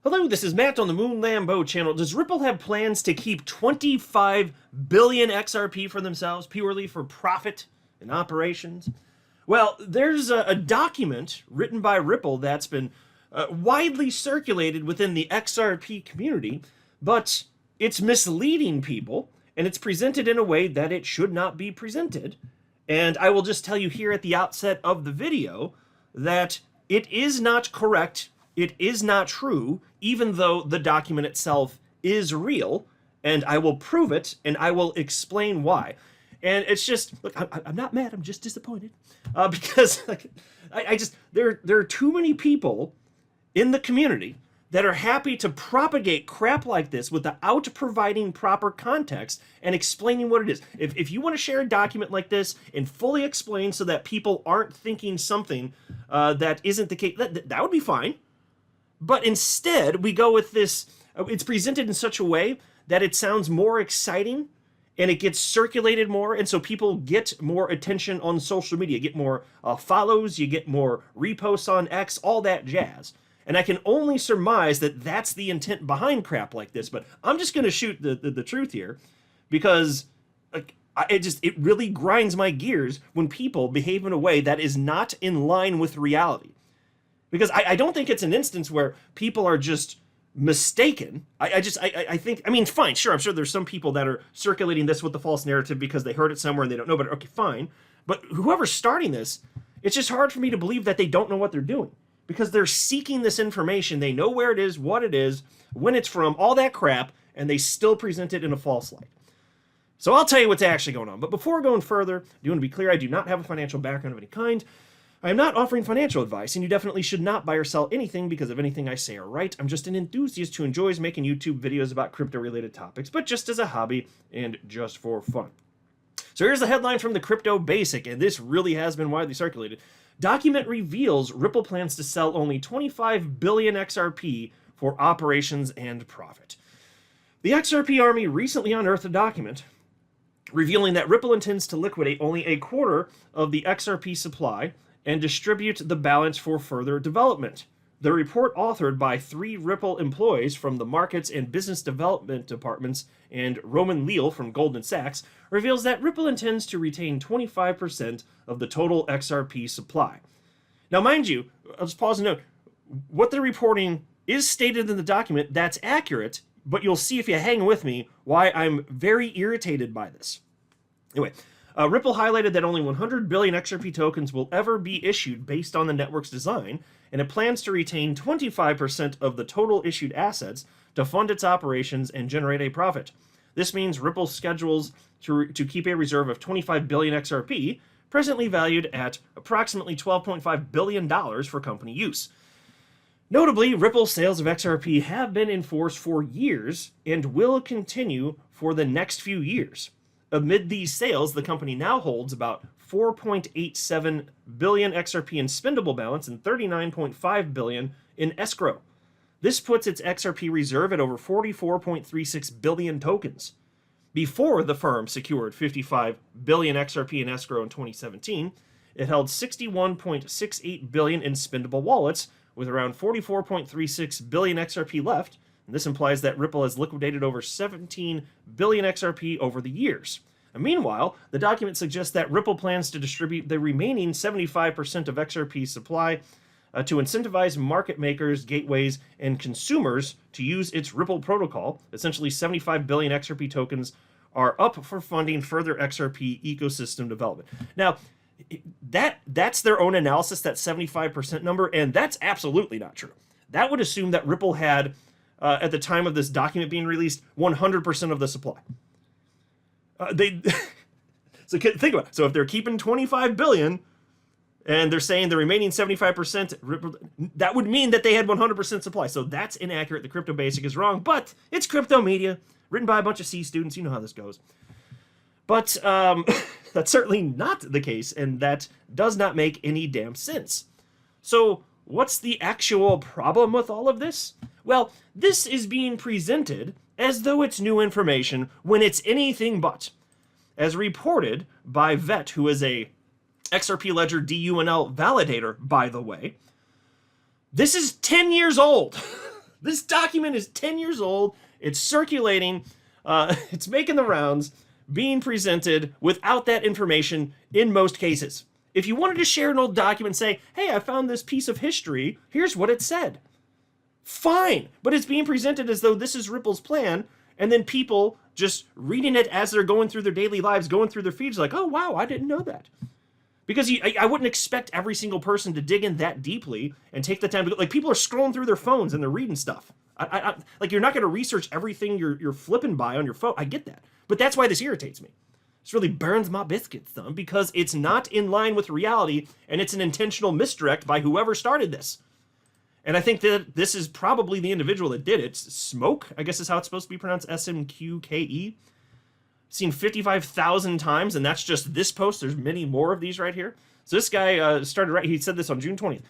Hello, this is Matt on the Moon Lambo channel. Does Ripple have plans to keep 25 billion XRP for themselves, purely for profit and operations? Well, there's a document written by Ripple that's been widely circulated within the XRP community, but it's misleading people, and it's presented in a way that it should not be presented. And I will just tell you here at the outset of the video that it is not correct. It is not true, even though the document itself is real, and I will prove it, and I will explain why. And it's just, look, I'm not mad, I'm just disappointed. Because like, there are too many people in the community that are happy to propagate crap like this without providing proper context and explaining what it is. If you want to share a document like this and fully explain so that people aren't thinking something that isn't the case, that would be fine. But instead, we go with this, it's presented in such a way that it sounds more exciting and it gets circulated more, and so people get more attention on social media, get more follows, you get more reposts on X, all that jazz. And I can only surmise that that's the intent behind crap like this, but I'm just going to shoot the truth here, because like, it really grinds my gears when people behave in a way that is not in line with reality. Because I don't think it's an instance where people are just mistaken. I think, I mean, fine, sure, I'm sure there's some people that are circulating this with the false narrative because they heard it somewhere and they don't know better. Okay, fine. But whoever's starting this, it's just hard for me to believe that they don't know what they're doing. Because they're seeking this information. They know where it is, what it is, when it's from, all that crap, and they still present it in a false light. So I'll tell you what's actually going on. But before going further, I do want to be clear, I do not have a financial background of any kind. I am not offering financial advice, and you definitely should not buy or sell anything because of anything I say or write. I'm just an enthusiast who enjoys making YouTube videos about crypto-related topics, but just as a hobby and just for fun. So here's the headline from the Crypto Basic, and this really has been widely circulated. Document reveals Ripple plans to sell only 25 billion XRP for operations and profit. The XRP Army recently unearthed a document revealing that Ripple intends to liquidate only a quarter of the XRP supply and distribute the balance for further development. The report, authored by 3 Ripple employees from the markets and business development departments and Roman Leal from Goldman Sachs, reveals that Ripple intends to retain 25% of the total XRP supply. Now, mind you, I'll just pause and note, what they're reporting is stated in the document. That's accurate, but you'll see if you hang with me why I'm very irritated by this. Anyway, Ripple highlighted that only 100 billion XRP tokens will ever be issued based on the network's design, and it plans to retain 25% of the total issued assets to fund its operations and generate a profit. This means Ripple schedules to keep a reserve of 25 billion XRP, presently valued at approximately $12.5 billion for company use. Notably, Ripple's sales of XRP have been in force for years and will continue for the next few years. Amid these sales, the company now holds about 4.87 billion XRP in spendable balance and 39.5 billion in escrow. This puts its XRP reserve at over 44.36 billion tokens. Before the firm secured 55 billion XRP in escrow in 2017, it held 61.68 billion in spendable wallets, with around 44.36 billion XRP left. And this implies that Ripple has liquidated over 17 billion XRP over the years. And meanwhile, the document suggests that Ripple plans to distribute the remaining 75% of XRP supply to incentivize market makers, gateways, and consumers to use its Ripple protocol. Essentially, 75 billion XRP tokens are up for funding further XRP ecosystem development. Now, that's their own analysis, that 75% number, and that's absolutely not true. That would assume that Ripple had, at the time of this document being released, 100% of the supply. So think about it. So if they're keeping 25 billion and they're saying the remaining 75%, that would mean that they had 100% supply. So that's inaccurate. The Crypto Basic is wrong, but it's crypto media written by a bunch of C students. You know how this goes. But that's certainly not the case, and that does not make any damn sense. So what's the actual problem with all of this? Well, this is being presented as though it's new information when it's anything but. As reported by Vet, who is a XRP Ledger DUNL validator, by the way, this is 10 years old. This document is 10 years old. It's circulating. It's making the rounds, being presented without that information in most cases. If you wanted to share an old document and say, hey, I found this piece of history, here's what it said. Fine, but it's being presented as though this is Ripple's plan, and then people just reading it as they're going through their daily lives, going through their feeds like, oh, wow, I didn't know that. Because I wouldn't expect every single person to dig in that deeply and take the time to, like, people are scrolling through their phones and they're reading stuff. Like, you're not going to research everything you're flipping by on your phone. I get that. But that's why this irritates me. This really burns my biscuits, though, because it's not in line with reality, and it's an intentional misdirect by whoever started this. And I think that this is probably the individual that did it. Smoke, I guess is how it's supposed to be pronounced, SMQKE. Seen 55,000 times, and that's just this post. There's many more of these right here. So this guy he said this on June 20th.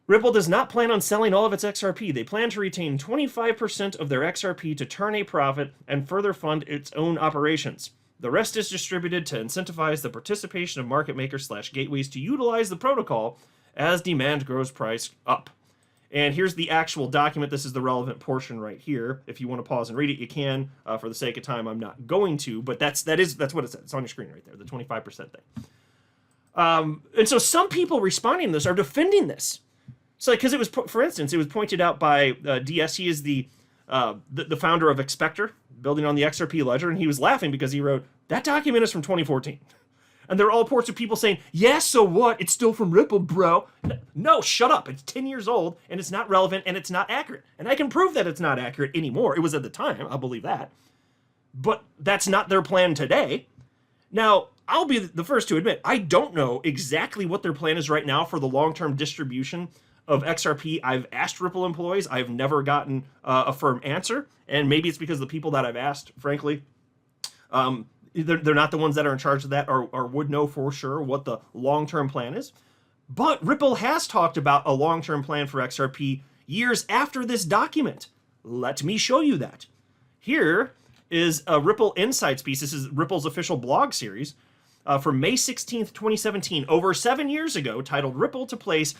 Ripple does not plan on selling all of its XRP. They plan to retain 25% of their XRP to turn a profit and further fund its own operations. The rest is distributed to incentivize the participation of market makers / gateways to utilize the protocol as demand grows price up. And here's the actual document. This is the relevant portion right here. If you want to pause and read it, you can. For the sake of time, I'm not going to, but that's what it says. It's on your screen right there, the 25% thing. And so some people responding to this are defending this. So, because it was, for instance, it was pointed out by DS. He is the founder of Expector, building on the XRP ledger, and he was laughing because he wrote, that document is from 2014. And there are all reports of people saying, yeah, so what? It's still from Ripple, bro. No, shut up. It's 10 years old, and it's not relevant, and it's not accurate. And I can prove that it's not accurate anymore. It was at the time. I'll believe that. But that's not their plan today. Now, I'll be the first to admit, I don't know exactly what their plan is right now for the long-term distribution of XRP. I've asked Ripple employees. I've never gotten a firm answer. And maybe it's because the people that I've asked, frankly, they're not the ones that are in charge of that or would know for sure what the long-term plan is. But Ripple has talked about a long-term plan for XRP years after this document. Let me show you that. Here is a Ripple Insights piece. This is Ripple's official blog series from May 16th, 2017, over 7 years ago, titled Ripple to Place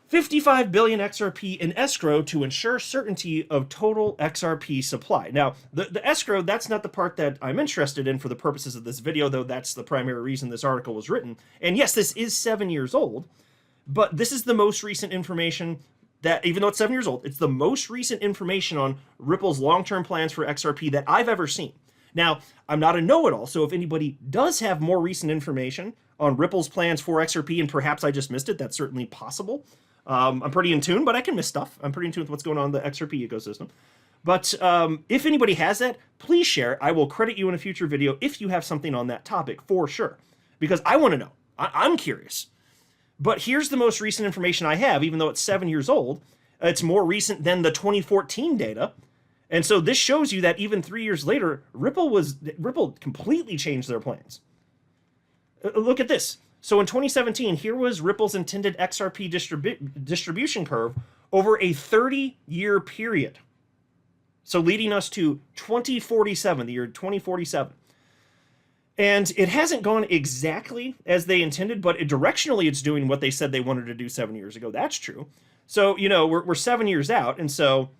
55 billion XRP in escrow to ensure certainty of total XRP supply. Now, the escrow, that's not the part that I'm interested in for the purposes of this video, though that's the primary reason this article was written. And yes, this is 7 years old, but this is the most recent information that, even though it's 7 years old, it's the most recent information on Ripple's long-term plans for XRP that I've ever seen. Now, I'm not a know-it-all, so if anybody does have more recent information on Ripple's plans for XRP, and perhaps I just missed it, that's certainly possible. I'm pretty in tune, but I can miss stuff. I'm pretty in tune with what's going on in the XRP ecosystem. But if anybody has that, please share. I will credit you in a future video if you have something on that topic, for sure. Because I want to know. I'm curious. But here's the most recent information I have, even though it's 7 years old. It's more recent than the 2014 data. And so this shows you that even 3 years later, Ripple completely changed their plans. Look at this. So in 2017, here was Ripple's intended XRP distribution curve over a 30-year period. So leading us to 2047, the year 2047. And it hasn't gone exactly as they intended, but directionally it's doing what they said they wanted to do 7 years ago. That's true. So, you know, we're 7 years out, and so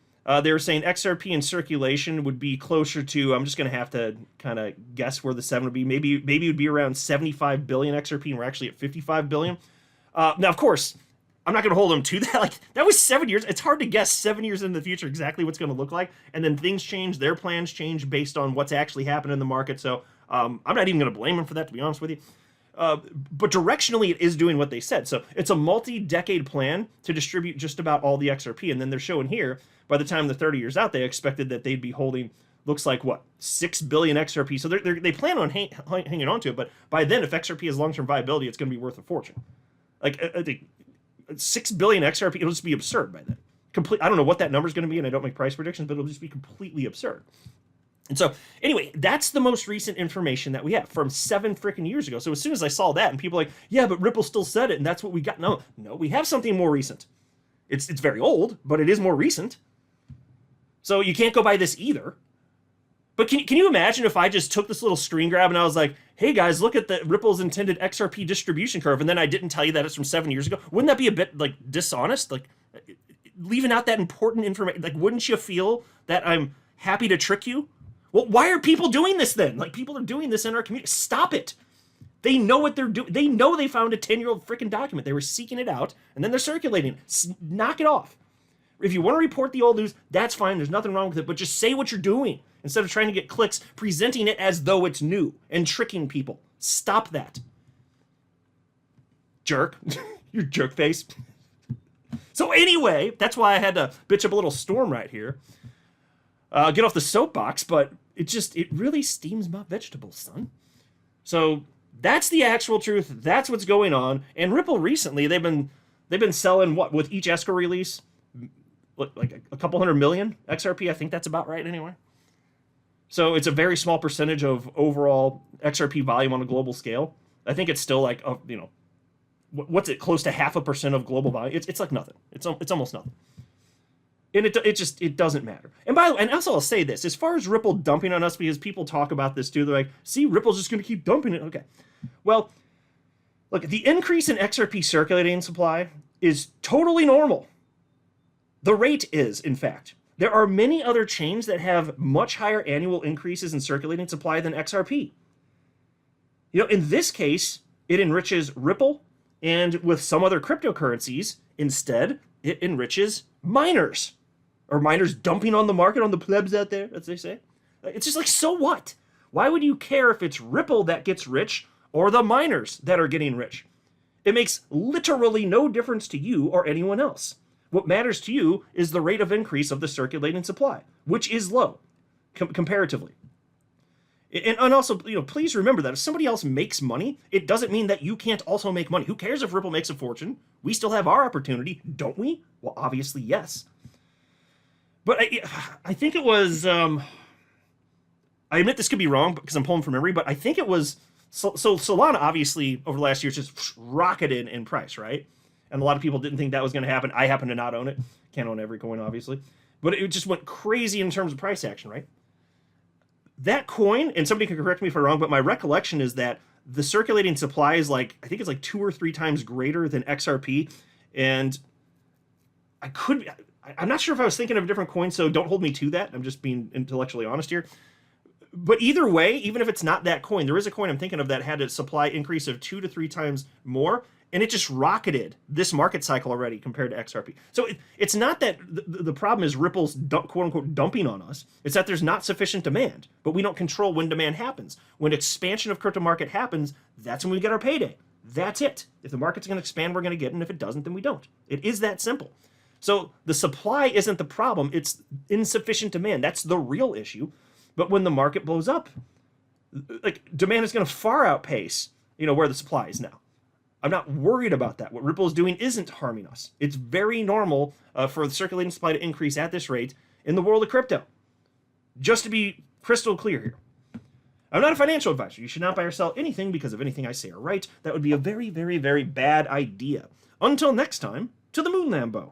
they were saying XRP in circulation would be closer to, I'm just going to have to kind of guess where the 7 would be. Maybe it would be around 75 billion XRP, and we're actually at 55 billion. Now, of course, I'm not going to hold them to that. Like, that was 7 years. It's hard to guess 7 years into the future exactly what's going to look like. And then things change. Their plans change based on what's actually happened in the market. So I'm not even going to blame them for that, to be honest with you. But directionally, it is doing what they said. So it's a multi-decade plan to distribute just about all the XRP. And then they're showing here, by the time the 30 years out, they expected that they'd be holding, looks like, what, 6 billion XRP. So they plan on hanging on to it. But by then, if XRP has long-term viability, it's going to be worth a fortune. Like, 6 billion XRP, it'll just be absurd by then. I don't know what that number is going to be, and I don't make price predictions, but it'll just be completely absurd. And so, anyway, that's the most recent information that we have from 7 freaking years ago. So as soon as I saw that, and people are like, yeah, but Ripple still said it, and that's what we got. No, we have something more recent. It's very old, but it is more recent. So you can't go by this either. But can you imagine if I just took this little screen grab and I was like, hey guys, look at the Ripple's intended XRP distribution curve, and then I didn't tell you that it's from 7 years ago? Wouldn't that be a bit, like, dishonest? Like, leaving out that important information. Like, wouldn't you feel that I'm happy to trick you? Well, why are people doing this then? Like, people are doing this in our community. Stop it. They know what they're doing. They know they found a 10-year-old freaking document. They were seeking it out, and then they're circulating it. Knock it off. If you want to report the old news, that's fine. There's nothing wrong with it. But just say what you're doing instead of trying to get clicks, presenting it as though it's new and tricking people. Stop that. Jerk. You jerk face. So anyway, that's why I had to bitch up a little storm right here. Get off the soapbox, but it really steams my vegetables, son. So that's the actual truth. That's what's going on. And Ripple recently, they've been selling what with each escrow release, like a couple 100 million XRP. I think that's about right anyway. So it's a very small percentage of overall XRP volume on a global scale. I think it's still like what's it, close to 0.5% of global volume. It's like nothing. It's almost nothing. And it doesn't matter. And by the way, and also I'll say this, as far as Ripple dumping on us, because people talk about this too, they're like, see, Ripple's just going to keep dumping it. Okay. Well, look, the increase in XRP circulating supply is totally normal. The rate is, in fact. There are many other chains that have much higher annual increases in circulating supply than XRP. In this case, it enriches Ripple, and with some other cryptocurrencies, instead, it enriches miners. Or miners dumping on the market, on the plebs out there, as they say. It's just like, so what? Why would you care if it's Ripple that gets rich or the miners that are getting rich? It makes literally no difference to you or anyone else. What matters to you is the rate of increase of the circulating supply, which is low, comparatively. And also, please remember that if somebody else makes money, it doesn't mean that you can't also make money. Who cares if Ripple makes a fortune? We still have our opportunity, don't we? Well, obviously, yes. But I think it was, I admit this could be wrong because I'm pulling from memory, but I think it was, so Solana obviously over the last year just rocketed in price, right? And a lot of people didn't think that was going to happen. I happen to not own it. Can't own every coin, obviously. But it just went crazy in terms of price action, right? That coin, and somebody can correct me if I'm wrong, but my recollection is that the circulating supply is I think it's like 2 or 3 times greater than XRP. And I'm not sure if I was thinking of a different coin, so don't hold me to that. I'm just being intellectually honest here. But either way, even if it's not that coin, there is a coin I'm thinking of that had a supply increase of 2 to 3 times more, and it just rocketed this market cycle already compared to XRP. So it's not that the problem is Ripple's quote-unquote dumping on us. It's that there's not sufficient demand, but we don't control when demand happens. When expansion of crypto market happens, that's when we get our payday. That's it. If the market's going to expand, we're going to get it, and if it doesn't, then we don't. It is that simple. So the supply isn't the problem. It's insufficient demand. That's the real issue. But when the market blows up, demand is going to far outpace, where the supply is now. I'm not worried about that. What Ripple is doing isn't harming us. It's very normal for the circulating supply to increase at this rate in the world of crypto. Just to be crystal clear here. I'm not a financial advisor. You should not buy or sell anything because of anything I say or write. That would be a very, very, very bad idea. Until next time, to the moon, Lambo.